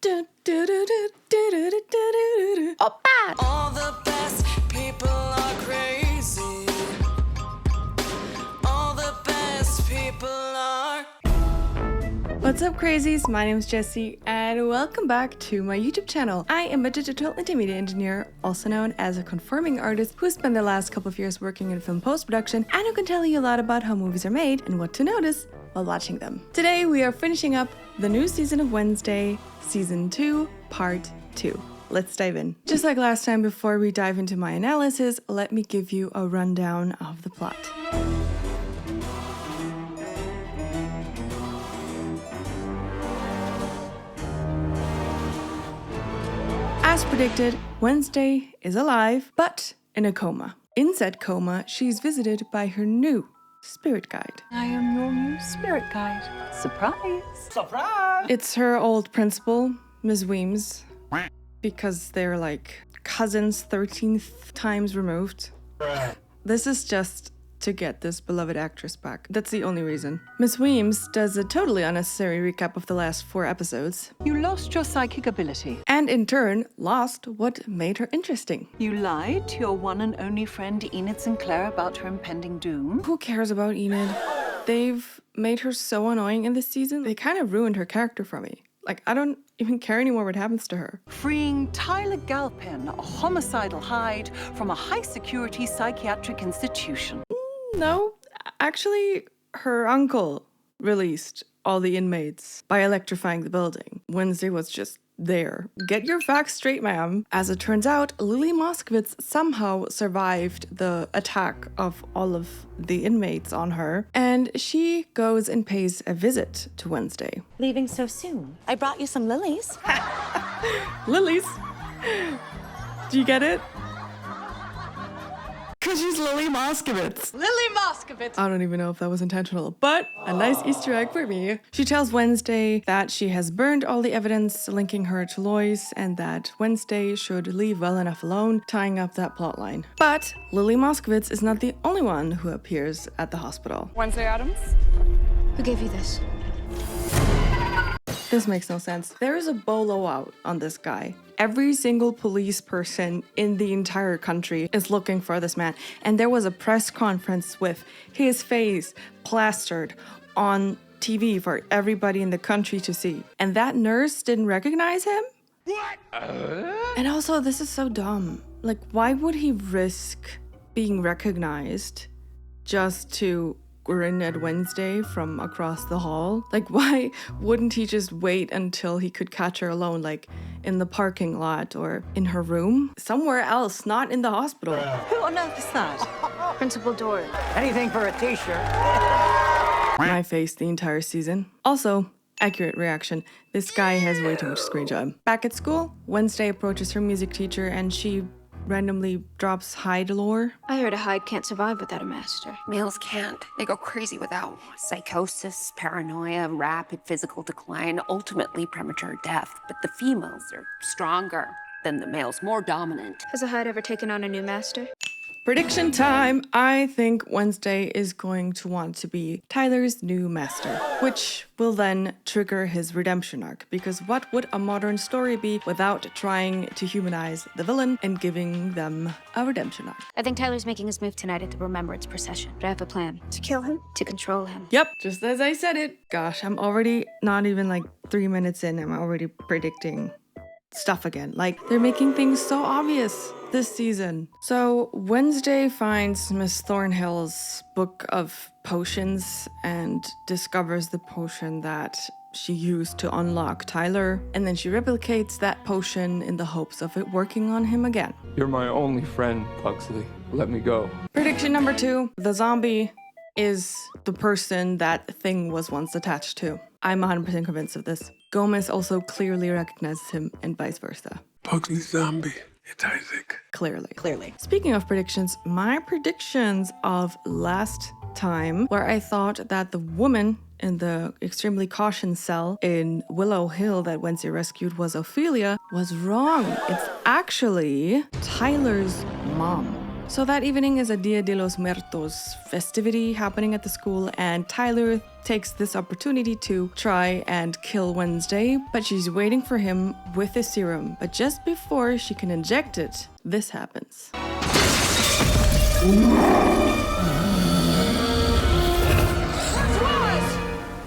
Oppa! All the best people are crazy. All the best people are. What's up, crazies? My name is Jessie, and welcome back to my YouTube channel. I am a digital intermedia engineer, also known as a conforming artist, who spent the last couple of years working in film post-production and who can tell you a lot about how movies are made and what to notice while watching them. Today, we are finishing up the new season of Wednesday, Season 2, Part 2. Let's dive in. Just like last time, before we dive into my analysis, let me give you a rundown of the plot. As predicted, Wednesday is alive, but in a coma. In said coma, she's visited by her new spirit guide. I am your new spirit guide. Surprise! Surprise! It's her old principal, Ms. Weems, because they're like cousins 13th times removed. This is just to get this beloved actress back. That's the only reason. Ms. Weems does a totally unnecessary recap of the last 4 episodes, You lost your psychic ability. and in turn, lost what made her interesting. You lied to your one and only friend Enid Sinclair about her impending doom. Who cares about Enid? They've made her so annoying in this season. They kind of ruined her character for me. Like, I don't even care anymore what happens to her. Freeing Tyler Galpin, a homicidal Hyde, from a high-security psychiatric institution. No, actually, her uncle released all the inmates by electrifying the building. Wednesday was just there. Get your facts straight, ma'am. As it turns out, Lily Moskowitz somehow survived the attack of all of the inmates on her, and she goes and pays a visit to Wednesday. Leaving so soon? I brought you some lilies. Lilies? Do you get it? Because she's Lily Moskowitz. Lily Moskowitz! I don't even know if that was intentional, but a nice Easter egg for me. She tells Wednesday that she has burned all the evidence linking her to Lois and that Wednesday should leave well enough alone, tying up that plotline. But Lily Moskowitz is not the only one who appears at the hospital. Wednesday Adams? Who gave you this? This makes no sense. There is a bolo out on this guy. Every single police person in the entire country is looking for this man. And there was a press conference with his face plastered on TV for everybody in the country to see. And that nurse didn't recognize him? What? And also, this is so dumb. Like, why would he risk being recognized just to grin at Wednesday from across the hall? Like, why wouldn't he just wait until he could catch her alone, like in the parking lot or in her room? Somewhere else, not in the hospital. Who on earth is that? Principal Door. Anything for a t-shirt. My face the entire season. Also, accurate reaction. This guy has way too much screen time. Back at school, Wednesday approaches her music teacher and she randomly drops Hyde lore. I heard a Hyde can't survive without a master. Males can't. They go crazy without psychosis, paranoia, rapid physical decline, ultimately premature death. But the females are stronger than the males, more dominant. Has a Hyde ever taken on a new master? Prediction time! I think Wednesday is going to want to be Tyler's new master, which will then trigger his redemption arc, because what would a modern story be without trying to humanize the villain and giving them a redemption arc? I think Tyler's making his move tonight at the Remembrance procession. But I have a plan. To kill him? To control him. Yep, just as I said it. Gosh, I'm already not even like 3 minutes in, I'm already predicting stuff again. Like, they're making things so obvious this season. So Wednesday finds Miss Thornhill's book of potions and discovers the potion that she used to unlock Tyler, and then she replicates that potion in the hopes of it working on him again. You're my only friend, Pugsley. Let me go. Prediction number 2, the zombie is the person that Thing was once attached to. I'm 100% convinced of this. Gomez also clearly recognizes him and vice versa. Pugsley zombie. It's Isaac. Clearly. Speaking of predictions, my predictions of last time, where I thought that the woman in the extremely caution cell in Willow Hill that Wednesday rescued was Ophelia, was wrong. It's actually Tyler's mom. So that evening is a Dia de los Muertos festivity happening at the school, and Tyler takes this opportunity to try and kill Wednesday, but she's waiting for him with a serum. But just before she can inject it, this happens.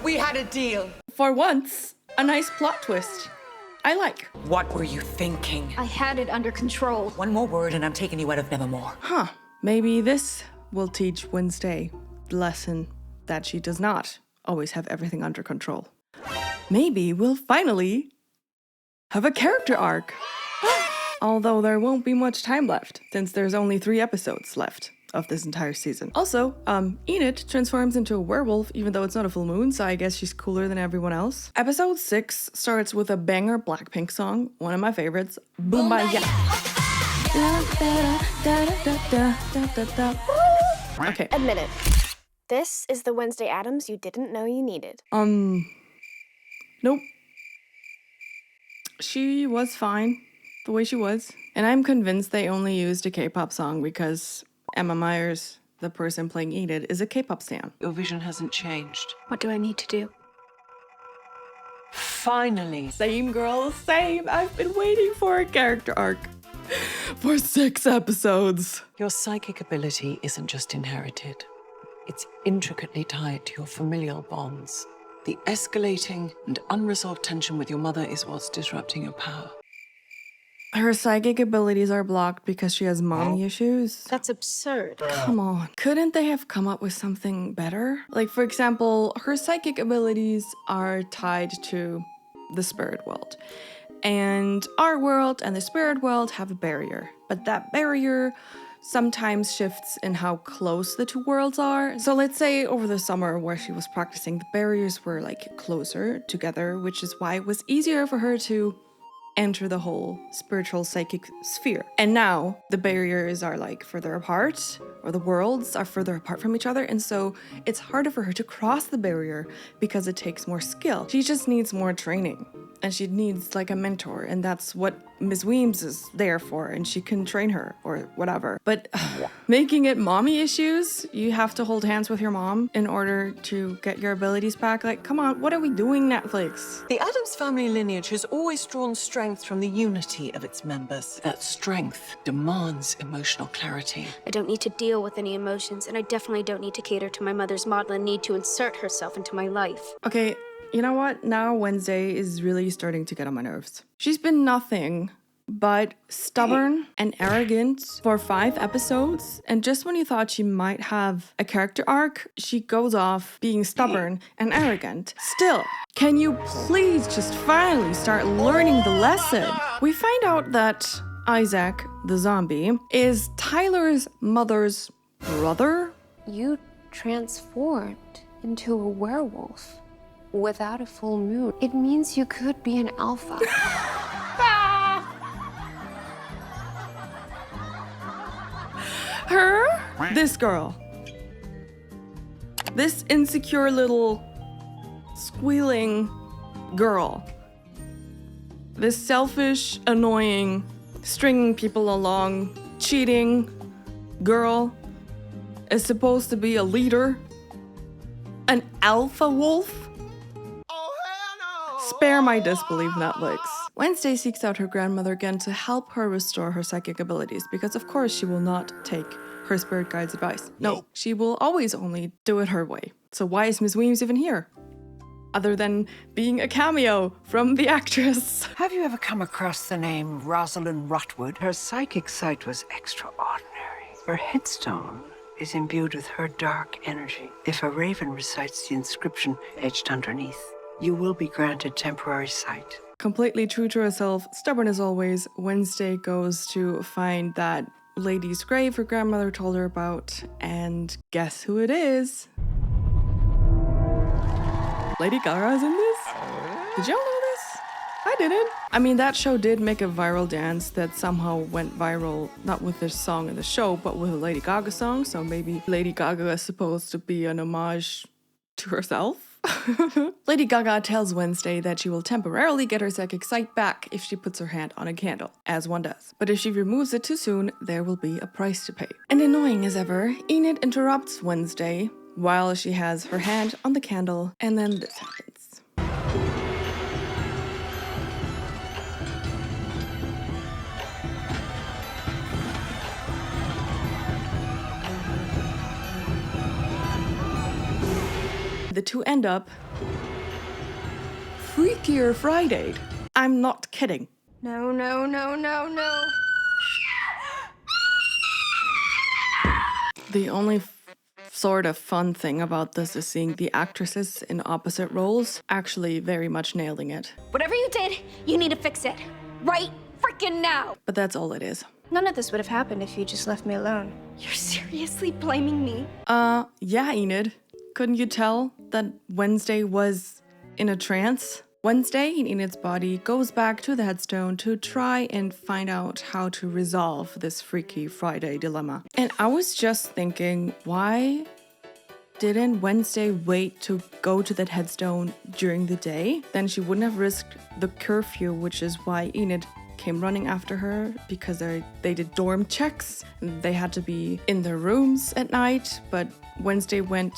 We had a deal. For once, a nice plot twist. I like. What were you thinking? I had it under control. One more word and I'm taking you out of Nevermore. Huh. Maybe this will teach Wednesday the lesson that she does not always have everything under control. Maybe we'll finally have a character arc. Although there won't be much time left, since there's only 3 episodes left of this entire season. Also, Enid transforms into a werewolf even though it's not a full moon, so I guess she's cooler than everyone else. Episode 6 starts with a banger Blackpink song, one of my favorites, Boombayah. Okay. Admit it. This is the Wednesday Addams you didn't know you needed. Nope. She was fine the way she was. And I'm convinced they only used a K-pop song because Emma Myers, the person playing Enid, is a K-pop stan. Your vision hasn't changed. What do I need to do? Finally. Same girl, same. I've been waiting for a character arc for 6 episodes. Your psychic ability isn't just inherited. It's intricately tied to your familial bonds. The escalating and unresolved tension with your mother is what's disrupting your power. Her psychic abilities are blocked because she has mommy issues. That's absurd. Come on. Couldn't they have come up with something better? Like, for example, her psychic abilities are tied to the spirit world. And our world and the spirit world have a barrier. But that barrier sometimes shifts in how close the 2 worlds are. So let's say over the summer where she was practicing, the barriers were like closer together, which is why it was easier for her to enter the whole spiritual psychic sphere. And now the barriers are like further apart, or the worlds are further apart from each other, and so it's harder for her to cross the barrier because it takes more skill. She just needs more training, and she needs like a mentor, and that's what Ms. Weems is there for, and she can train her or whatever. But making it mommy issues, you have to hold hands with your mom in order to get your abilities back. Like, come on, what are we doing, Netflix? The Addams family lineage has always drawn strength from the unity of its members. That strength demands emotional clarity. I don't need to deal with any emotions, and I definitely don't need to cater to my mother's maudlin need to insert herself into my life. Okay, you know what? Now Wednesday is really starting to get on my nerves. She's been nothing but stubborn and arrogant for 5 episodes, and just when you thought she might have a character arc, she goes off being stubborn and arrogant. Still, can you please just finally start learning the lesson? We find out that Isaac, the zombie, is Tyler's mother's brother? You transformed into a werewolf without a full moon. It means you could be an alpha. Her? This girl. This insecure little squealing girl. This selfish, annoying, stringing people along, cheating girl is supposed to be a leader? An alpha wolf? Spare my disbelief, Netflix. Wednesday seeks out her grandmother again to help her restore her psychic abilities because, of course, she will not take her spirit guide's advice. No, she will always only do it her way. So why is Ms. Weems even here? Other than being a cameo from the actress. Have you ever come across the name Rosalind Rotwood? Her psychic sight was extraordinary. Her headstone is imbued with her dark energy. If a raven recites the inscription etched underneath, you will be granted temporary sight. Completely true to herself, stubborn as always, Wednesday goes to find that lady's grave her grandmother told her about, and guess who it is? Lady Gaga's in this? Did y'all know this? I didn't. I mean, that show did make a viral dance that somehow went viral, not with this song in the show, but with a Lady Gaga song, so maybe Lady Gaga is supposed to be an homage to herself? Lady Gaga tells Wednesday that she will temporarily get her psychic sight back if she puts her hand on a candle, as one does. But if she removes it too soon, there will be a price to pay. And annoying as ever, Enid interrupts Wednesday while she has her hand on the candle, and then this happens. The two end up Freakier Friday. I'm not kidding. No, no, no, no, no. The only sort of fun thing about this is seeing the actresses in opposite roles actually very much nailing it. Whatever you did, you need to fix it. Right freaking now. But that's all it is. None of this would have happened if you just left me alone. You're seriously blaming me? Yeah, Enid. Couldn't you tell that Wednesday was in a trance? Wednesday, in Enid's body, goes back to the headstone to try and find out how to resolve this Freaky Friday dilemma. And I was just thinking, why didn't Wednesday wait to go to that headstone during the day? Then she wouldn't have risked the curfew, which is why Enid came running after her, because they did dorm checks. They had to be in their rooms at night, but Wednesday went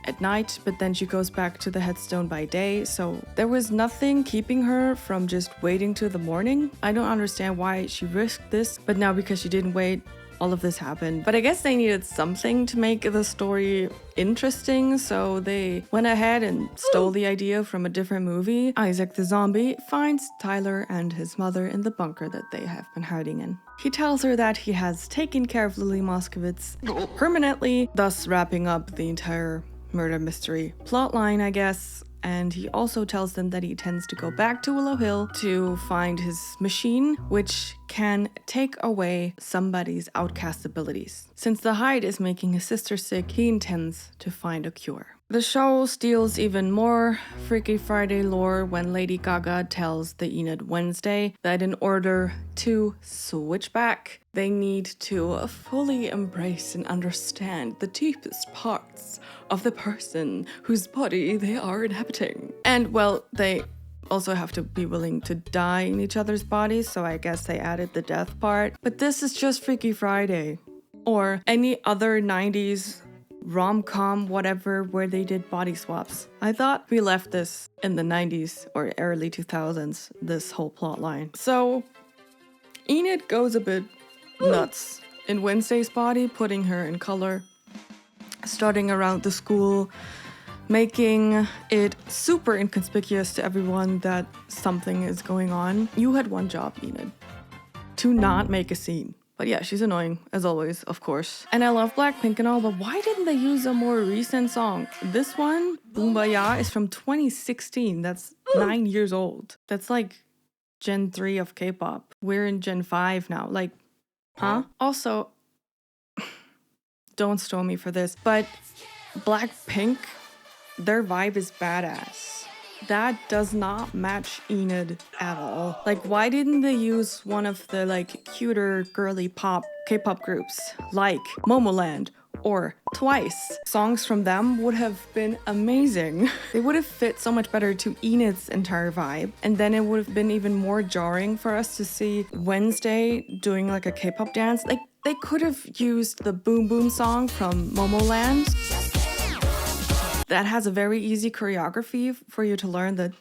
at night, but then she goes back to the headstone by day, so there was nothing keeping her from just waiting till the morning. I don't understand why she risked this, but now because she didn't wait, all of this happened. But I guess they needed something to make the story interesting, so they went ahead and stole the idea from a different movie. Isaac the zombie finds Tyler and his mother in the bunker that they have been hiding in. He tells her that he has taken care of Lily Moskowitz permanently, thus wrapping up the entire murder mystery plotline, I guess. And he also tells them that he intends to go back to Willow Hill to find his machine, which can take away somebody's outcast abilities. Since the hide is making his sister sick, he intends to find a cure. The show steals even more Freaky Friday lore when Lady Gaga tells the Enid Wednesday that in order to switch back, they need to fully embrace and understand the deepest parts of the person whose body they are inhabiting. And well, they also have to be willing to die in each other's bodies, so I guess they added the death part. But this is just Freaky Friday, or any other 90s rom-com whatever where they did body swaps. I thought we left this in the 90s or early 2000s, this whole plot line. So Enid goes a bit nuts in Wednesday's body, putting her in color, starting around the school, making it super inconspicuous to everyone that something is going on. You had one job, Enid, to not make a scene. But yeah, she's annoying, as always, of course. And I love Blackpink and all, but why didn't they use a more recent song? This one, Boombaya, is from 2016. That's 9 years old. That's like Gen 3 of K-pop. We're in Gen 5 now. Like, huh? Also, don't stone me for this, but Blackpink, their vibe is badass. That does not match Enid at all. Like, why didn't they use one of the like cuter girly pop K-pop groups like Momoland or Twice? Songs from them would have been amazing. They would have fit so much better to Enid's entire vibe, and then it would have been even more jarring for us to see Wednesday doing like a K-pop dance. Like, they could have used the Boom Boom song from Momoland. That has a very easy choreography for you to learn the...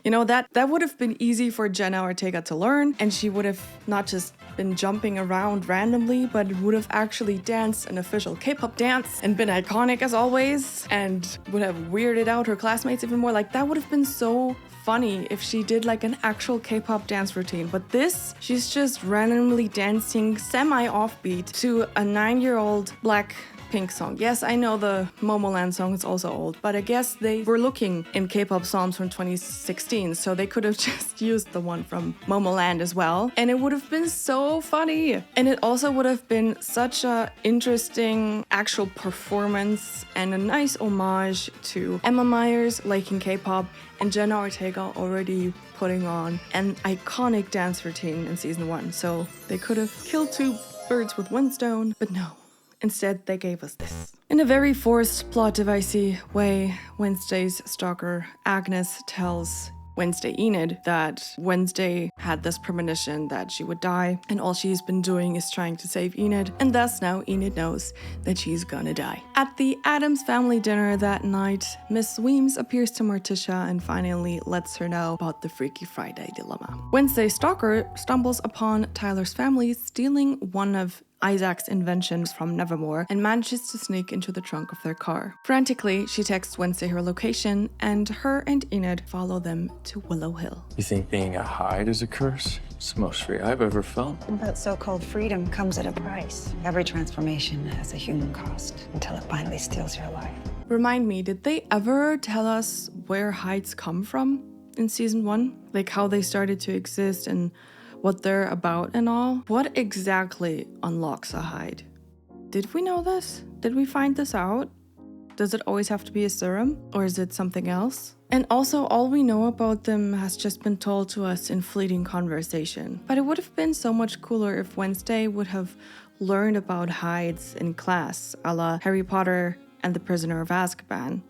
You know, that would have been easy for Jenna Ortega to learn, and she would have not just been jumping around randomly, but would have actually danced an official K-pop dance and been iconic as always, and would have weirded out her classmates even more. Like, that would have been so funny if she did like an actual K-pop dance routine. But this, she's just randomly dancing semi-offbeat to a 9-year-old Blackpink song. Yes, I know the Momoland song is also old, but I guess they were looking in K-pop songs from 2016, so they could have just used the one from Momoland as well, and it would have been so funny. And it also would have been such a interesting actual performance and a nice homage to Emma Myers liking K-pop and Jenna Ortega already putting on an iconic dance routine in season 1. So they could have killed two birds with one stone, but no. Instead, they gave us this. In a very forced, plot-devicey way, Wednesday's stalker, Agnes, tells Wednesday Enid that Wednesday had this premonition that she would die, and all she's been doing is trying to save Enid, and thus now Enid knows that she's gonna die. At the Addams family dinner that night, Miss Weems appears to Morticia and finally lets her know about the Freaky Friday dilemma. Wednesday's stalker stumbles upon Tyler's family stealing one of Isaac's inventions from Nevermore and manages to sneak into the trunk of their car. Frantically, she texts Wednesday her location, and her and Enid follow them to Willow Hill. You think being a Hyde is a curse? It's the most free I've ever felt. That so-called freedom comes at a price. Every transformation has a human cost until it finally steals your life. Remind me, did they ever tell us where Hydes come from in season 1? Like how they started to exist and what they're about and all? What exactly unlocks a Hyde? Did we know this? Did we find this out? Does it always have to be a serum? Or is it something else? And also, all we know about them has just been told to us in fleeting conversation. But it would have been so much cooler if Wednesday would have learned about Hydes in class, a la Harry Potter and the Prisoner of Azkaban,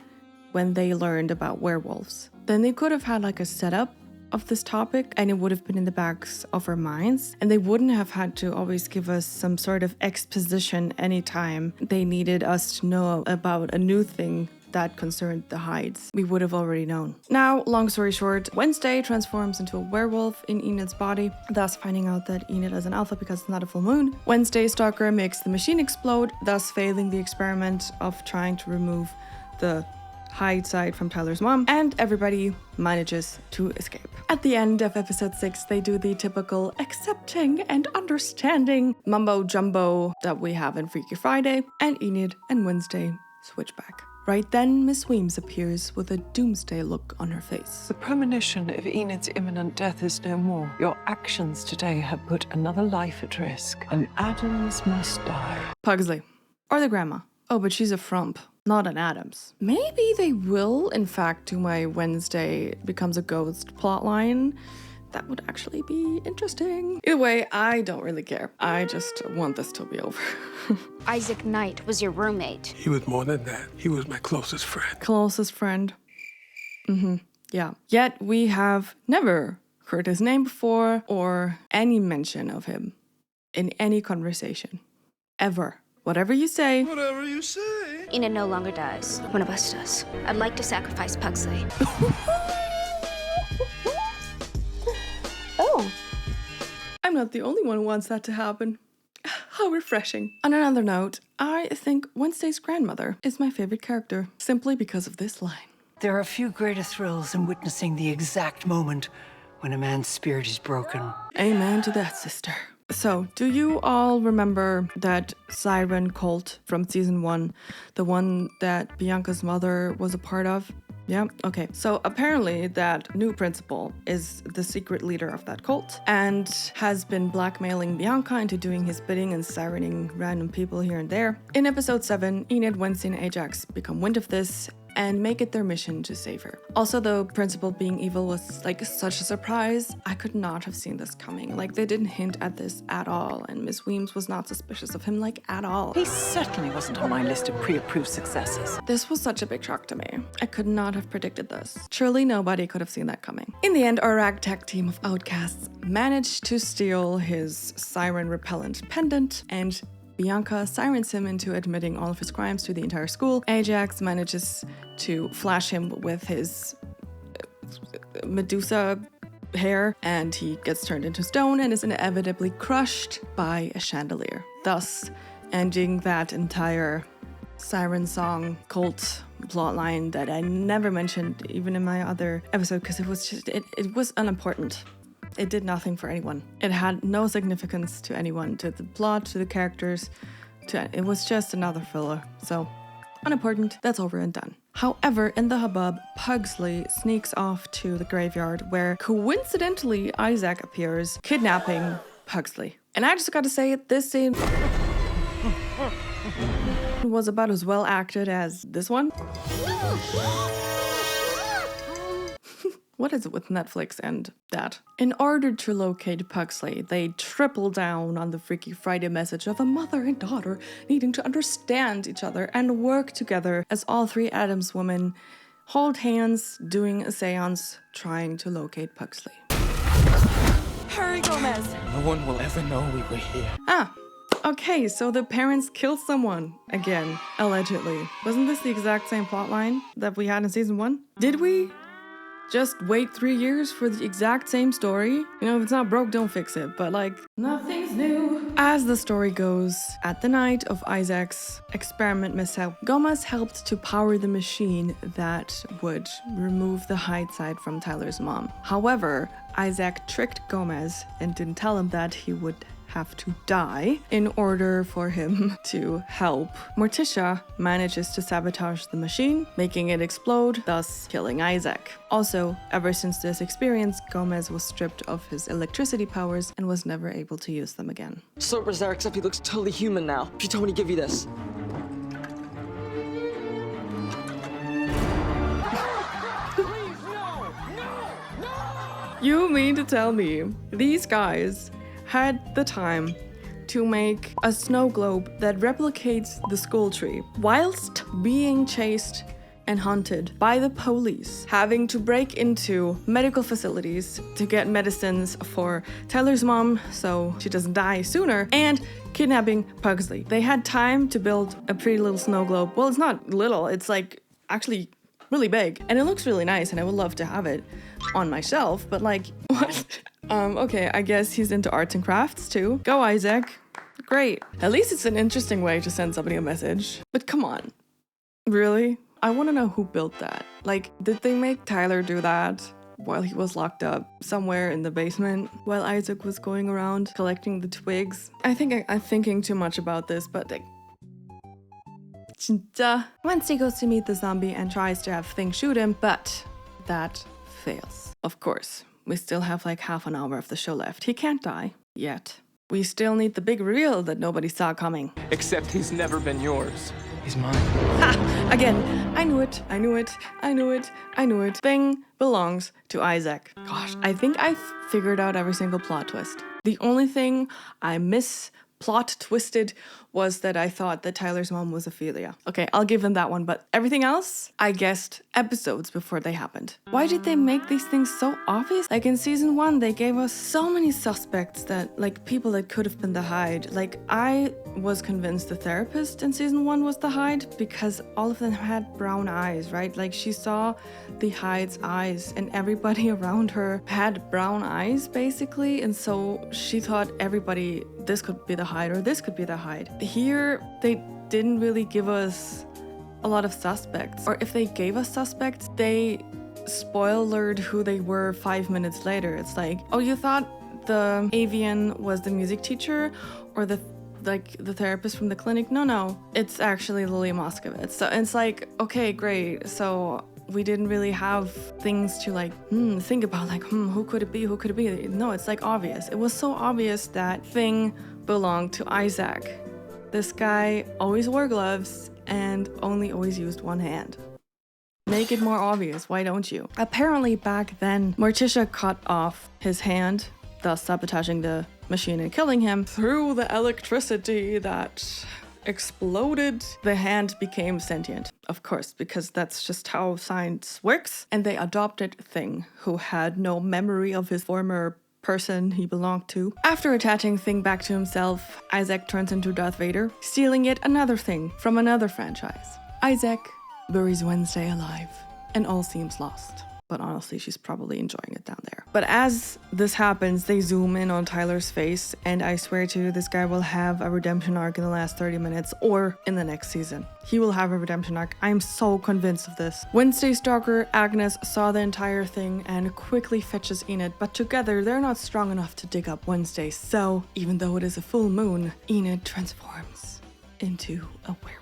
when they learned about werewolves. Then they could have had like a setup of this topic, and it would have been in the backs of our minds, and they wouldn't have had to always give us some sort of exposition anytime they needed us to know about a new thing that concerned the Hydes. We would have already known. Now, long story short, Wednesday transforms into a werewolf in Enid's body, thus finding out that Enid is an alpha because it's not a full moon. Wednesday's stalker makes the machine explode, thus failing the experiment of trying to remove the Hyde side from Tyler's mom, and everybody manages to escape. At the end of episode 6, they do the typical accepting and understanding mumbo jumbo that we have in Freaky Friday, and Enid and Wednesday switch back. Right then, Miss Weems appears with a doomsday look on her face. The premonition of Enid's imminent death is no more. Your actions today have put another life at risk, and Addams must die. Pugsley. Or the grandma. Oh, but she's a frump, not an Addams. Maybe they will, in fact, do my Wednesday becomes a ghost plotline. That would actually be interesting. Either way, I don't really care. I just want this to be over. Isaac Knight was your roommate. He was more than that. He was my closest friend. Closest friend. Yeah. Yet we have never heard his name before or any mention of him in any conversation. Ever. Whatever you say. Whatever you say. Enid no longer dies. One of us does. I'd like to sacrifice Pugsley. Oh. I'm not the only one who wants that to happen. How refreshing. On another note, I think Wednesday's grandmother is my favorite character, simply because of this line. There are few greater thrills than witnessing the exact moment when a man's spirit is broken. Amen to that, sister. So, do you all remember that siren cult from season 1? The one that Bianca's mother was a part of? Yeah, okay. So apparently that new principal is the secret leader of that cult and has been blackmailing Bianca into doing his bidding and sirening random people here and there. In episode 7, Enid, Wednesday, and Ajax become wind of this and make it their mission to save her. Also, though principal being evil was like such a surprise, I could not have seen this coming. Like, they didn't hint at this at all, and Miss Weems was not suspicious of him like at all. He certainly wasn't on my list of pre-approved successes. This was such a big shock to me. I could not have predicted this. Surely nobody could have seen that coming. In the end, our ragtag team of outcasts managed to steal his siren repellent pendant, and Bianca sirens him into admitting all of his crimes to the entire school. Ajax manages to flash him with his Medusa hair, and he gets turned into stone and is inevitably crushed by a chandelier, thus ending that entire siren song cult plotline that I never mentioned even in my other episode because it was just it was unimportant. It did nothing for anyone. It had no significance to anyone, to the plot, to the characters. It was just another filler. So, unimportant, that's over and done. However, in the hubbub, Pugsley sneaks off to the graveyard where, coincidentally, Isaac appears, kidnapping Pugsley. And I just gotta say, this scene was about as well acted as this one. What is it with Netflix and that? In order to locate Pugsley, they triple down on the Freaky Friday message of a mother and daughter needing to understand each other and work together as all three Addams women hold hands doing a seance trying to locate Pugsley. Hurry, Gomez! No one will ever know we were here. Ah, okay, so the parents killed someone again, allegedly. Wasn't this the exact same plotline that we had in season 1? Did we just wait 3 years for the exact same story? You know, if it's not broke, don't fix it, but like, nothing's new. As the story goes, at the night of Isaac's experiment mishap, Gomez helped to power the machine that would remove the hide side from Tyler's mom. However, Isaac tricked Gomez and didn't tell him that he would have to die in order for him to help. Morticia manages to sabotage the machine, making it explode, thus killing Isaac. Also, ever since this experience, Gomez was stripped of his electricity powers and was never able to use them again. So bizarre, except he looks totally human now. She told me to give you this. You mean to tell me these guys had the time to make a snow globe that replicates the school tree whilst being chased and hunted by the police, having to break into medical facilities to get medicines for Tyler's mom so she doesn't die sooner, and kidnapping Pugsley. They had time to build a pretty little snow globe. Well, it's not little, it's like actually really big, and it looks really nice, and I would love to have it on my shelf, but like, what? Okay, I guess he's into arts and crafts too. Go, Isaac. Great. At least it's an interesting way to send somebody a message. But come on. Really? I want to know who built that. Like, did they make Tyler do that while he was locked up somewhere in the basement while Isaac was going around collecting the twigs? I think I'm thinking too much about this, but like, 진짜. Wednesday goes to meet the zombie and tries to have Thing shoot him, but that fails. Of course. We still have like half an hour of the show left. He can't die. Yet. We still need the big reveal that nobody saw coming. Except he's never been yours. He's mine. Ha! Again. I knew it. I knew it. I knew it. I knew it. Thing belongs to Isaac. Gosh, I think I figured out every single plot twist. The only thing I plot twisted was that I thought that Tyler's mom was Ophelia. Okay, I'll give them that one, but everything else, I guessed episodes before they happened. Why did they make these things so obvious? Like in season 1, they gave us so many suspects that, like, people that could have been the Hyde. Like, I was convinced the therapist in season 1 was the Hyde because all of them had brown eyes, right? Like, she saw the Hyde's eyes and everybody around her had brown eyes, basically, and so she thought everybody, this could be the Hyde or this could be the Hyde. Here, they didn't really give us a lot of suspects. Or if they gave us suspects, they spoilered who they were 5 minutes later. It's like, oh, you thought the avian was the music teacher or the therapist from the clinic? No, it's actually Lily Moscovitz. So it's like, okay, great. So we didn't really have things to like think about, like, who could it be? Who could it be? No, it's like obvious. It was so obvious that Thing belonged to Isaac. This guy always wore gloves and only always used one hand. Make it more obvious, why don't you? Apparently back then, Morticia cut off his hand, thus sabotaging the machine and killing him. Through the electricity that exploded, the hand became sentient. Of course, because that's just how science works. And they adopted Thing, who had no memory of his former person he belonged to. After attaching Thing back to himself, Isaac turns into Darth Vader, stealing yet another thing from another franchise. Isaac buries Wednesday alive, and all seems lost. But honestly, she's probably enjoying it down there. But as this happens, they zoom in on Tyler's face, and I swear to you, this guy will have a redemption arc in the last 30 minutes or in the next season. He will have a redemption arc. I'm so convinced of this. Wednesday's stalker, Agnes, saw the entire thing and quickly fetches Enid, but together they're not strong enough to dig up Wednesday. So even though it is a full moon, Enid transforms into a werewolf.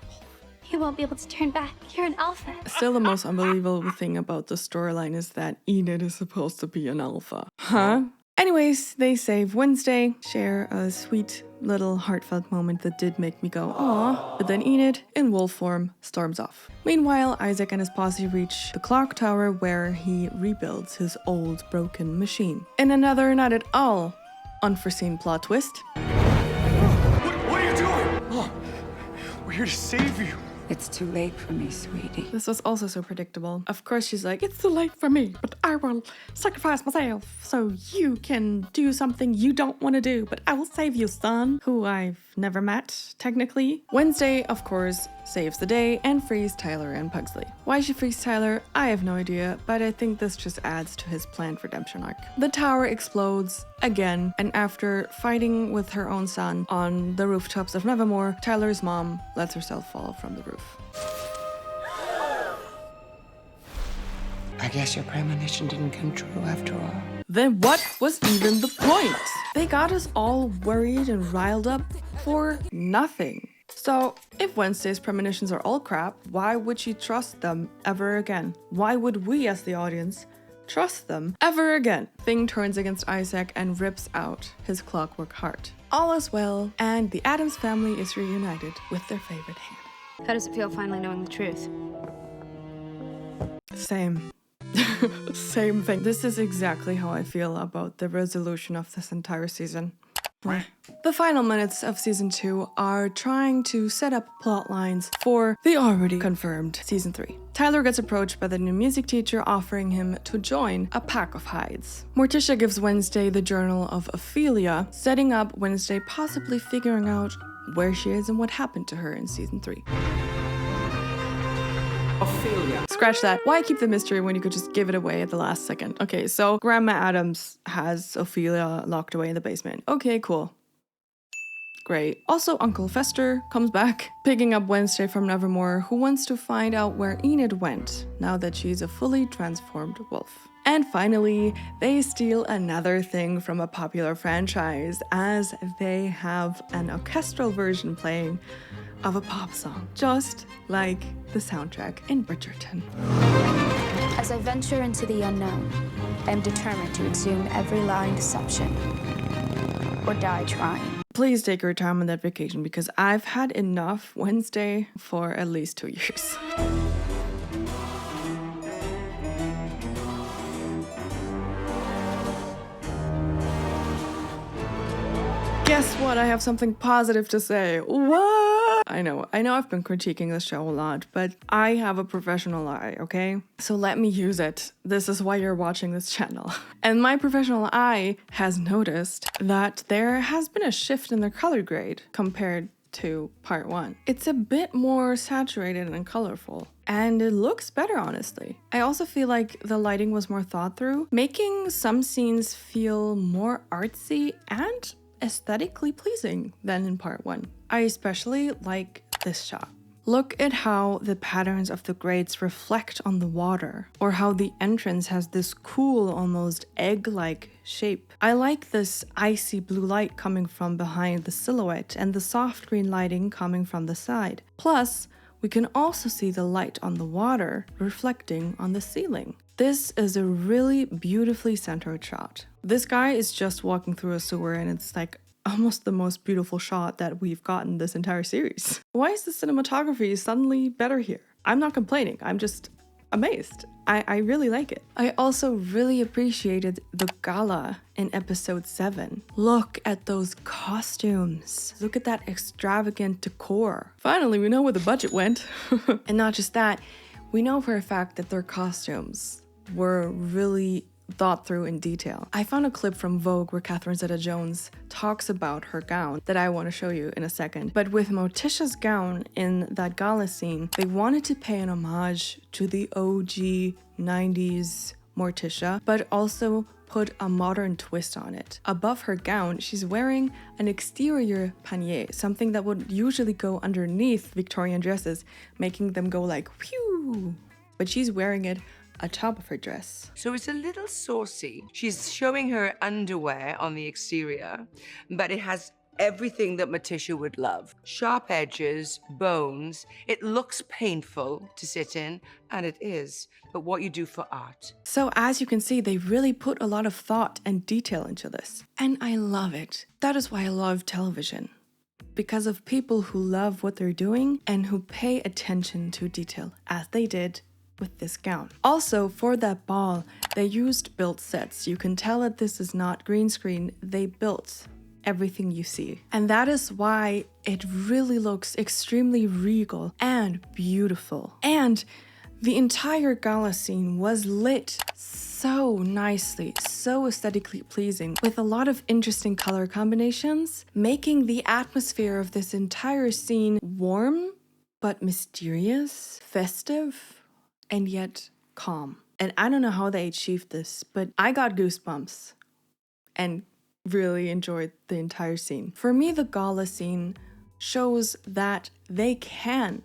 You won't be able to turn back. You're an alpha. Still, the most unbelievable thing about the storyline is that Enid is supposed to be an alpha. Huh? Anyways, they save Wednesday, share a sweet little heartfelt moment that did make me go, aw. But then Enid, in wolf form, storms off. Meanwhile, Isaac and his posse reach the clock tower where he rebuilds his old broken machine. In another not at all unforeseen plot twist. What are you doing? Oh, we're here to save you. It's too late for me, sweetie. This was also so predictable. Of course she's like, it's too late for me, but I will sacrifice myself so you can do something you don't want to do, but I will save you, son. Who I've never met, technically. Wednesday, of course, saves the day and frees Tyler and Pugsley. Why she frees Tyler, I have no idea, but I think this just adds to his planned redemption arc. The tower explodes again, and after fighting with her own son on the rooftops of Nevermore, Tyler's mom lets herself fall from the roof. I guess your premonition didn't come true after all. Then what was even the point? They got us all worried and riled up for nothing. So, if Wednesday's premonitions are all crap, why would she trust them ever again? Why would we as the audience trust them ever again? Thing turns against Isaac and rips out his clockwork heart. All is well, and the Addams family is reunited with their favorite hand. How does it feel finally knowing the truth? Same. Same thing. This is exactly how I feel about the resolution of this entire season. The final minutes of season 2 are trying to set up plot lines for the already confirmed season 3. Tyler gets approached by the new music teacher offering him to join a pack of hides. Morticia gives Wednesday the journal of Ophelia, setting up Wednesday possibly figuring out where she is and what happened to her in season 3. Ophelia. Scratch that. Why keep the mystery when you could just give it away at the last second? Okay, so Grandma Addams has Ophelia locked away in the basement. Okay, cool. Great. Also, Uncle Fester comes back, picking up Wednesday from Nevermore, who wants to find out where Enid went, now that she's a fully transformed wolf. And finally, they steal another thing from a popular franchise, as they have an orchestral version playing of a pop song, just like the soundtrack in Bridgerton. As I venture into the unknown, I am determined to exhume every lying deception or die trying. Please take your time on that vacation because I've had enough Wednesday for at least 2 years. Guess what? I have something positive to say. What? I know I've been critiquing this show a lot, but I have a professional eye, okay? So let me use it. This is why you're watching this channel. And my professional eye has noticed that there has been a shift in the color grade compared to part 1. It's a bit more saturated and colorful, and it looks better, honestly. I also feel like the lighting was more thought through, making some scenes feel more artsy and aesthetically pleasing than in part 1. I especially like this shot. Look at how the patterns of the grades reflect on the water, or how the entrance has this cool, almost egg-like shape. I like this icy blue light coming from behind the silhouette and the soft green lighting coming from the side. Plus, we can also see the light on the water reflecting on the ceiling. This is a really beautifully centered shot. This guy is just walking through a sewer and it's like almost the most beautiful shot that we've gotten this entire series. Why is the cinematography suddenly better here? I'm not complaining, I'm just amazed. I really like it. I also really appreciated the gala in episode 7. Look at those costumes. Look at that extravagant decor. Finally, we know where the budget went. And not just that, we know for a fact that their costumes were really thought through in detail. I found a clip from Vogue where Catherine Zeta-Jones talks about her gown that I want to show you in a second. But with Morticia's gown in that gala scene, they wanted to pay an homage to the OG 90s Morticia, but also put a modern twist on it. Above her gown, she's wearing an exterior panier, something that would usually go underneath Victorian dresses, making them go like whew. But she's wearing it atop of her dress. So it's a little saucy. She's showing her underwear on the exterior, but it has everything that Matisha would love. Sharp edges, bones. It looks painful to sit in, and it is, but what you do for art. So as you can see, they really put a lot of thought and detail into this. And I love it. That is why I love television. Because of people who love what they're doing and who pay attention to detail, as they did with this gown. Also, for that ball, they used built sets. You can tell that this is not green screen. They built everything you see. And that is why it really looks extremely regal and beautiful. And the entire gala scene was lit so nicely, so aesthetically pleasing, with a lot of interesting color combinations, making the atmosphere of this entire scene warm, but mysterious, festive, and yet calm. And I don't know how they achieved this, but I got goosebumps and really enjoyed the entire scene. For me, the gala scene shows that they can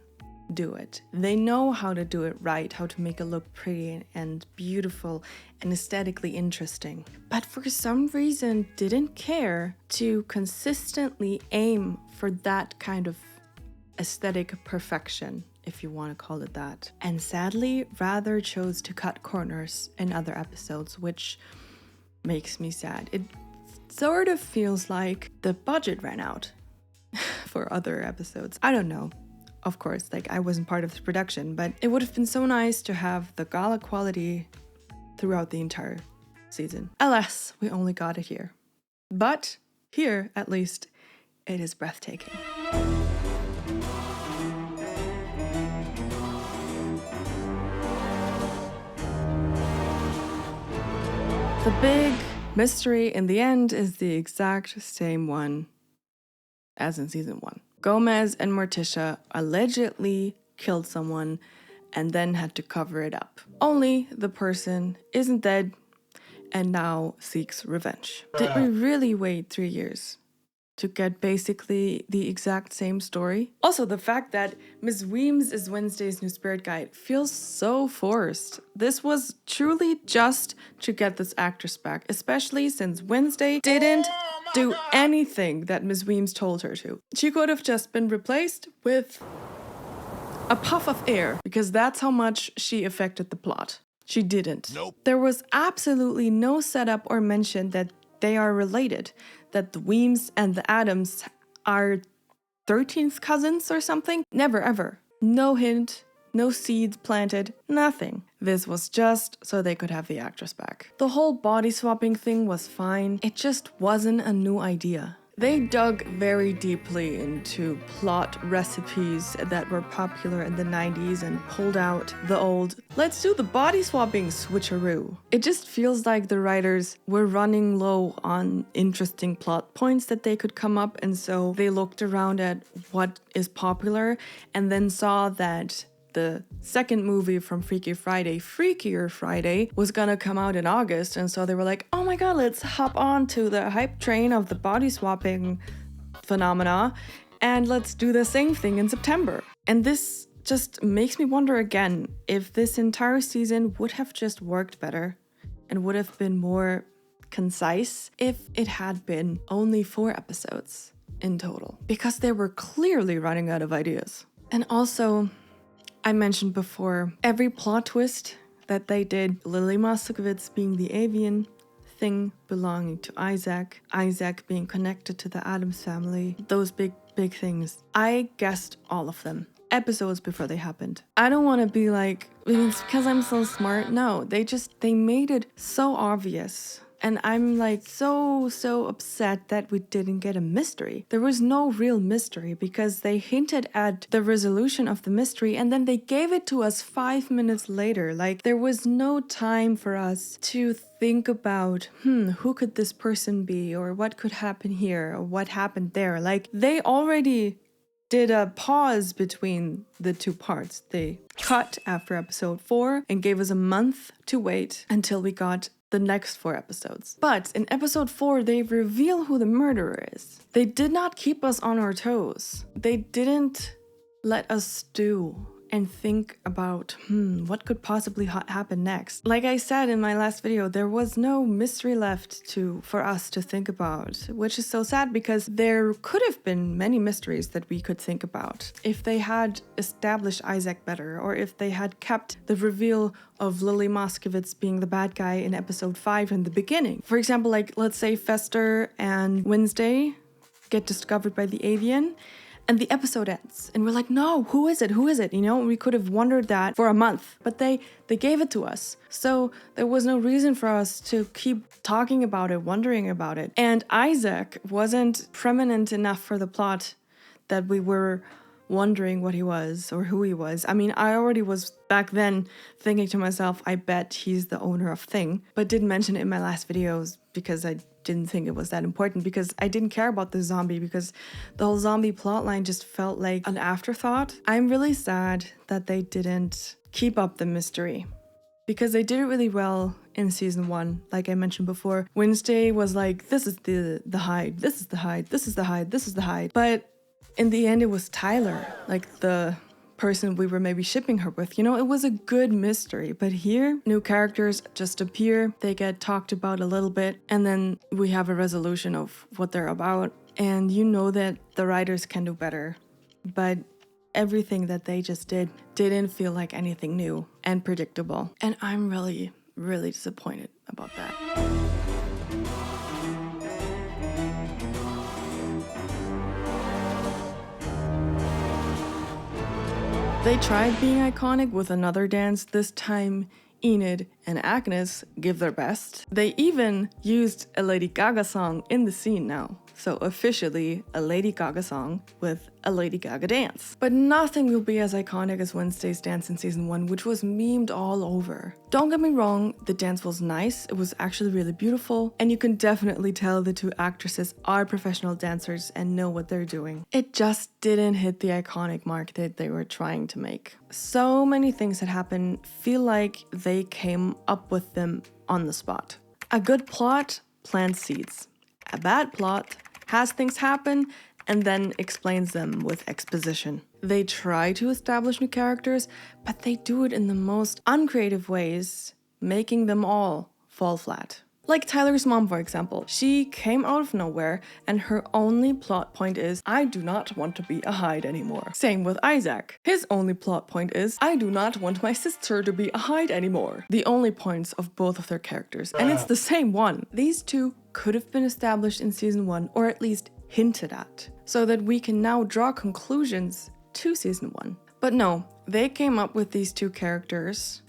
do it. They know how to do it right, how to make it look pretty and beautiful and aesthetically interesting. But for some reason didn't care to consistently aim for that kind of aesthetic perfection, if you want to call it that. And sadly, rather chose to cut corners in other episodes, which makes me sad. It sort of feels like the budget ran out for other episodes. I don't know. Of course, like I wasn't part of the production, but it would have been so nice to have the gala quality throughout the entire season. Alas, we only got it here. But here, at least, it is breathtaking. The big mystery in the end is the exact same one as in season 1. Gomez and Morticia allegedly killed someone and then had to cover it up. Only the person isn't dead and now seeks revenge. Did we really wait 3 years to get basically the exact same story? Also, the fact that Ms. Weems is Wednesday's new spirit guide feels so forced. This was truly just to get this actress back, especially since Wednesday didn't do anything that Ms. Weems told her to. She could have just been replaced with a puff of air, because that's how much she affected the plot. She didn't. Nope. There was absolutely no setup or mention that they are related, that the Weems and the Adams are 13th cousins or something. Never ever. No hint, no seeds planted, nothing. This was just so they could have the actress back. The whole body swapping thing was fine. It just wasn't a new idea. They dug very deeply into plot recipes that were popular in the 90s and pulled out the old, let's do the body swapping switcheroo. It just feels like the writers were running low on interesting plot points that they could come up, and so they looked around at what is popular and then saw that the second movie from Freaky Friday, Freakier Friday, was gonna come out in August, and so they were like, oh my god, let's hop on to the hype train of the body swapping phenomena and let's do the same thing in September. And this just makes me wonder again if this entire season would have just worked better and would have been more concise if it had been only 4 episodes in total, because they were clearly running out of ideas. And also, I mentioned before, every plot twist that they did, Lily Moskowitz being the avian thing belonging to Isaac, Isaac being connected to the Addams family, those big things. I guessed all of them episodes before they happened. I don't want to be like, it's because I'm so smart. No, they made it so obvious. And I'm like so upset that we didn't get a mystery. There was no real mystery because they hinted at the resolution of the mystery and then they gave it to us 5 minutes later. Like, there was no time for us to think about, who could this person be, or what could happen here, or what happened there. Like, they already did a pause between the 2 parts. They cut after episode 4 and gave us a month to wait until we got the next 4 episodes. But in episode 4, they reveal who the murderer is. They did not keep us on our toes. They didn't let us stew and think about, what could possibly happen next? Like I said in my last video, there was no mystery left for us to think about, which is so sad because there could have been many mysteries that we could think about if they had established Isaac better, or if they had kept the reveal of Lily Moskovitz being the bad guy in episode 5 in the beginning. For example, like let's say Fester and Wednesday get discovered by the avian, and the episode ends, and we're like, no, who is it? Who is it? You know, we could have wondered that for a month, but they gave it to us. So there was no reason for us to keep talking about it, wondering about it. And Isaac wasn't prominent enough for the plot that we were wondering what he was or who he was. I mean, I already was back then thinking to myself, I bet he's the owner of Thing, but didn't mention it in my last videos because I didn't think it was that important, because I didn't care about the zombie, because the whole zombie plotline just felt like an afterthought. I'm really sad that they didn't keep up the mystery, because they did it really well in season 1. Like I mentioned before, Wednesday was like, this is the hide, this is the hide, this is the hide, this is the hide. But in the end, it was Tyler, like the person we were maybe shipping her with. You know, it was a good mystery. But here, new characters just appear, they get talked about a little bit, and then we have a resolution of what they're about. And you know that the writers can do better. But everything that they just didn't feel like anything new and predictable. And I'm really, really disappointed about that. They tried being iconic with another dance. This time, Enid and Agnes give their best. They even used a Lady Gaga song in the scene now. So officially, a Lady Gaga song with a Lady Gaga dance. But nothing will be as iconic as Wednesday's dance in season 1, which was memed all over. Don't get me wrong, the dance was nice, it was actually really beautiful, and you can definitely tell the two actresses are professional dancers and know what they're doing. It just didn't hit the iconic mark that they were trying to make. So many things that happen feel like they came up with them on the spot. A good plot plants seeds. A bad plot has things happen and then explains them with exposition. They try to establish new characters, but they do it in the most uncreative ways, making them all fall flat. Like Tyler's mom, for example. She came out of nowhere, and her only plot point is, I do not want to be a Hyde anymore. Same with Isaac. His only plot point is, I do not want my sister to be a Hyde anymore. The only points of both of their characters. And it's the same one. These two could have been established in season 1, or at least hinted at, so that we can now draw conclusions to season 1. But no, they came up with these two characters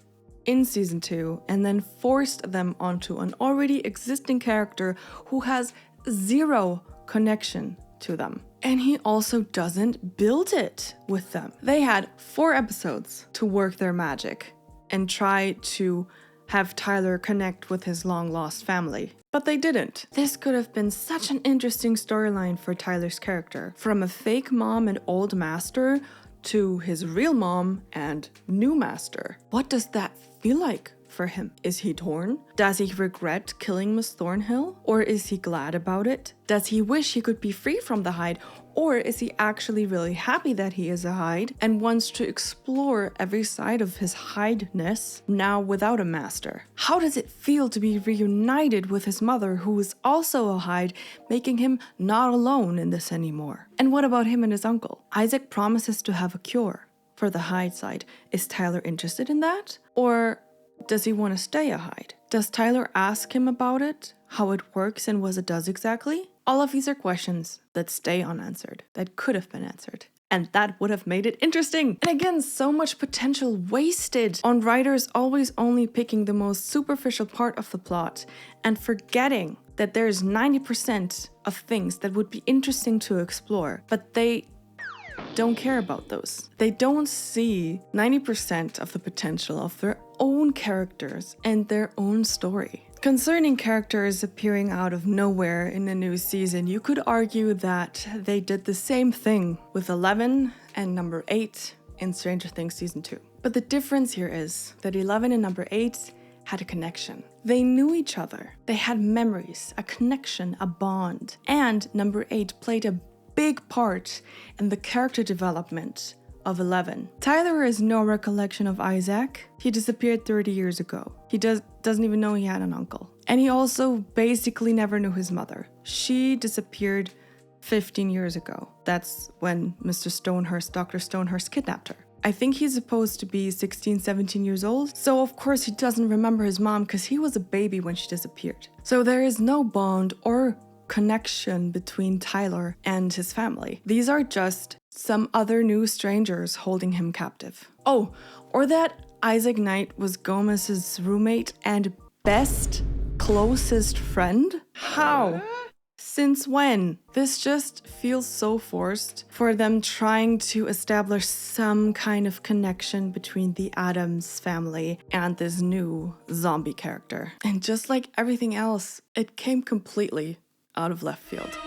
in season 2 and then forced them onto an already existing character who has zero connection to them. And he also doesn't build it with them. They had 4 episodes to work their magic and try to have Tyler connect with his long-lost family. But they didn't. This could have been such an interesting storyline for Tyler's character. From a fake mom and old master to his real mom and new master. What does that feel like for him? Is he torn? Does he regret killing Miss Thornhill? Or is he glad about it? Does he wish he could be free from the Hyde? Or is he actually really happy that he is a Hyde and wants to explore every side of his Hydeness now without a master? How does it feel to be reunited with his mother, who is also a Hyde, making him not alone in this anymore? And what about him and his uncle? Isaac promises to have a cure for the Hyde side. Is Tyler interested in that? Or does he want to stay a Hyde? Does Tyler ask him about it? How it works and what it does exactly? All of these are questions that stay unanswered, that could have been answered. And that would have made it interesting. And again, so much potential wasted on writers always only picking the most superficial part of the plot and forgetting that there's 90% of things that would be interesting to explore, but they don't care about those. They don't see 90% of the potential of their own characters and their own story. Concerning characters appearing out of nowhere in a new season, you could argue that they did the same thing with 11 and number 8 in Stranger Things Season 2. But the difference here is that 11 and number 8 had a connection. They knew each other. They had memories, a connection, a bond. And number 8 played a big part in the character development of 11. Tyler has no recollection of Isaac. He disappeared 30 years ago. He doesn't even know he had an uncle. And he also basically never knew his mother. She disappeared 15 years ago. That's when Dr. Stonehurst kidnapped her. I think he's supposed to be 16, 17 years old. So of course he doesn't remember his mom because he was a baby when she disappeared. So there is no bond or connection between Tyler and his family. These are just some other new strangers holding him captive. Oh, or that Isaac Knight was Gomez's roommate and best closest friend? How? Since when? This just feels so forced for them trying to establish some kind of connection between the Addams family and this new zombie character. And just like everything else, it came completely out of left field.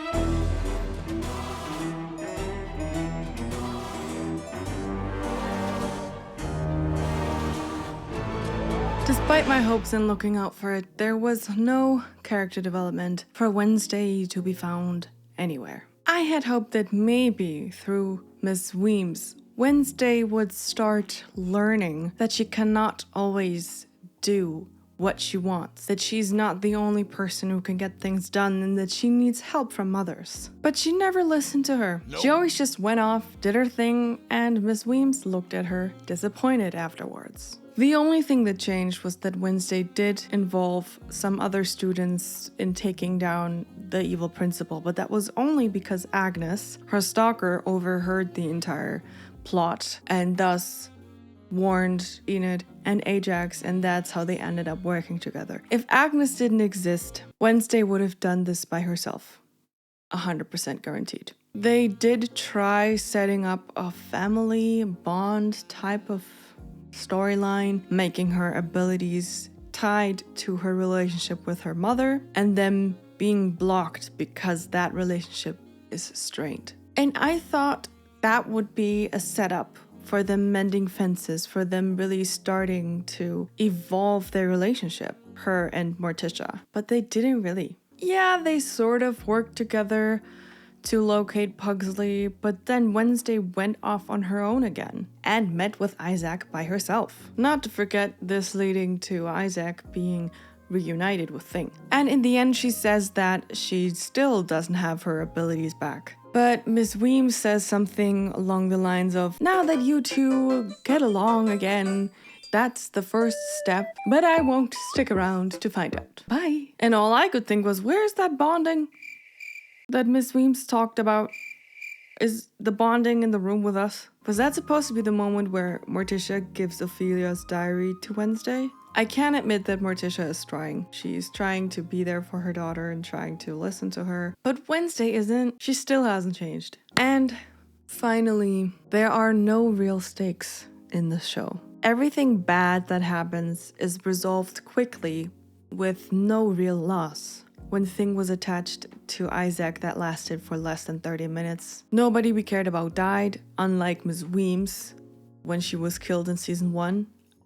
Despite my hopes in looking out for it, there was no character development for Wednesday to be found anywhere. I had hoped that maybe through Miss Weems, Wednesday would start learning that she cannot always do what she wants, that she's not the only person who can get things done and that she needs help from others. But she never listened to her. Nope. She always just went off, did her thing, and Miss Weems looked at her disappointed afterwards. The only thing that changed was that Wednesday did involve some other students in taking down the evil principal, but that was only because Agnes, her stalker, overheard the entire plot and thus warned Enid and Ajax, and that's how they ended up working together. If Agnes didn't exist, Wednesday would have done this by herself. 100% guaranteed. They did try setting up a family bond type of storyline, making her abilities tied to her relationship with her mother, and them being blocked because that relationship is strained. And I thought that would be a setup for them mending fences, for them really starting to evolve their relationship, her and Morticia. But they didn't really. Yeah, they sort of worked together to locate Pugsley, but then Wednesday went off on her own again and met with Isaac by herself. Not to forget this leading to Isaac being reunited with Thing. And in the end, she says that she still doesn't have her abilities back. But Miss Weems says something along the lines of, now that you two get along again, that's the first step, but I won't stick around to find out. Bye. And all I could think was, where's that bonding that Miss Weems talked about? Is the bonding in the room with us? Was that supposed to be the moment where Morticia gives Ophelia's diary to Wednesday? I can admit that Morticia is trying. She's trying to be there for her daughter and trying to listen to her. But Wednesday isn't. She still hasn't changed. And finally, there are no real stakes in this show. Everything bad that happens is resolved quickly with no real loss. When Thing was attached to Isaac, that lasted for less than 30 minutes. Nobody we cared about died, unlike Ms. Weems when she was killed in season 1.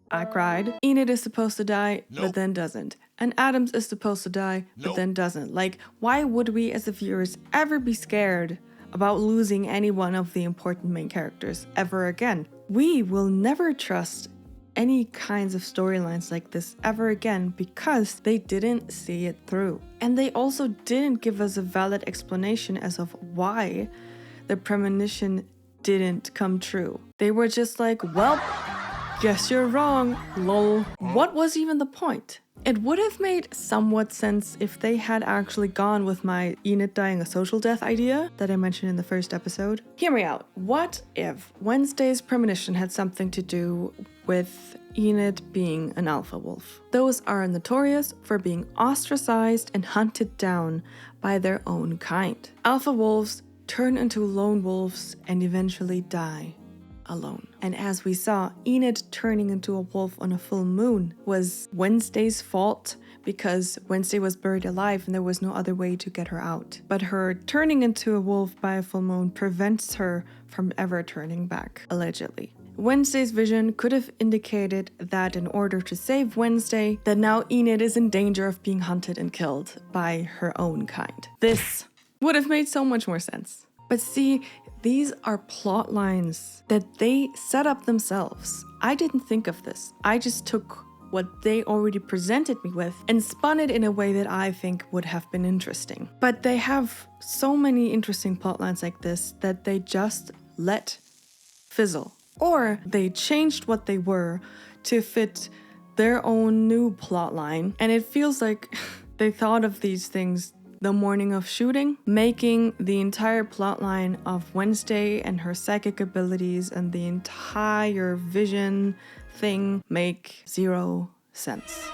I cried. Enid is supposed to die, but then doesn't. And Adams is supposed to die, but then doesn't. Like, why would we as the viewers ever be scared about losing any one of the important main characters ever again? We will never trust any kinds of storylines like this ever again because they didn't see it through. And they also didn't give us a valid explanation as of why the premonition didn't come true. They were just like, well, guess you're wrong, lol. What was even the point? It would have made somewhat sense if they had actually gone with my Enid dying a social death idea that I mentioned in the first episode. Hear me out. What if Wednesday's premonition had something to do with Enid being an alpha wolf? Those are notorious for being ostracized and hunted down by their own kind. Alpha wolves turn into lone wolves and eventually die alone. And as we saw, Enid turning into a wolf on a full moon was Wednesday's fault because Wednesday was buried alive and there was no other way to get her out. But her turning into a wolf by a full moon prevents her from ever turning back, allegedly. Wednesday's vision could have indicated that in order to save Wednesday, that now Enid is in danger of being hunted and killed by her own kind. This would have made so much more sense. But see, These are plot lines that they set up themselves. I didn't think of this. I just took what they already presented me with and spun it in a way that I think would have been interesting. But they have so many interesting plot lines like this that they just let fizzle. Or they changed what they were to fit their own new plot line. And it feels like they thought of these things the morning of shooting, making the entire plotline of Wednesday and her psychic abilities and the entire vision thing make zero sense.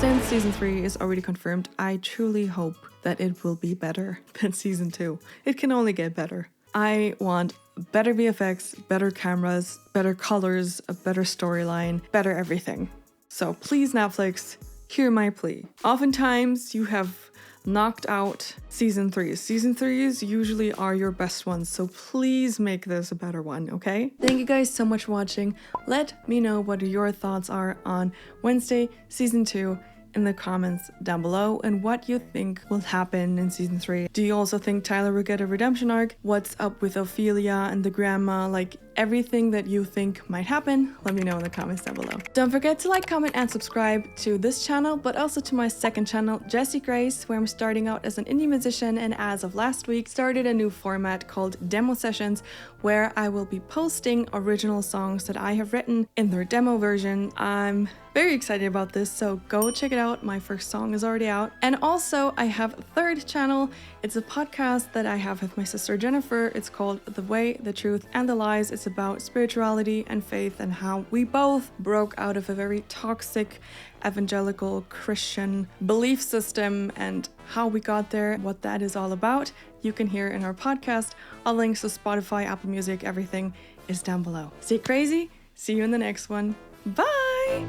Since season 3 is already confirmed, I truly hope that it will be better than season 2. It can only get better. I want better VFX, better cameras, better colors, a better storyline, better everything. So please, Netflix, hear my plea. Oftentimes you have knocked out season 3s. Season 3s usually are your best ones, so please make this a better one, okay? Thank you guys so much for watching. Let me know what your thoughts are on Wednesday season 2 in the comments down below and what you think will happen in season 3. Do you also think Tyler will get a redemption arc? What's up with Ophelia and the grandma? Like, everything that you think might happen, let me know in the comments down below. Don't forget to like, comment, and subscribe to this channel, but also to my second channel, Jessie Grace, where I'm starting out as an indie musician and as of last week started a new format called demo sessions, where I will be posting original songs that I have written in their demo version. I'm very excited about this, so go check it out. My first song is already out. And also I have a third channel. It's a podcast that I have with my sister Jennifer. It's called The Way, The Truth, and The Lies. It's about spirituality and faith and how we both broke out of a very toxic evangelical Christian belief system and how we got there, what that is all about. You can hear in our podcast. All links to Spotify, Apple Music, everything is down below. Stay crazy. See you in the next one. Bye!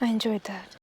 I enjoyed that.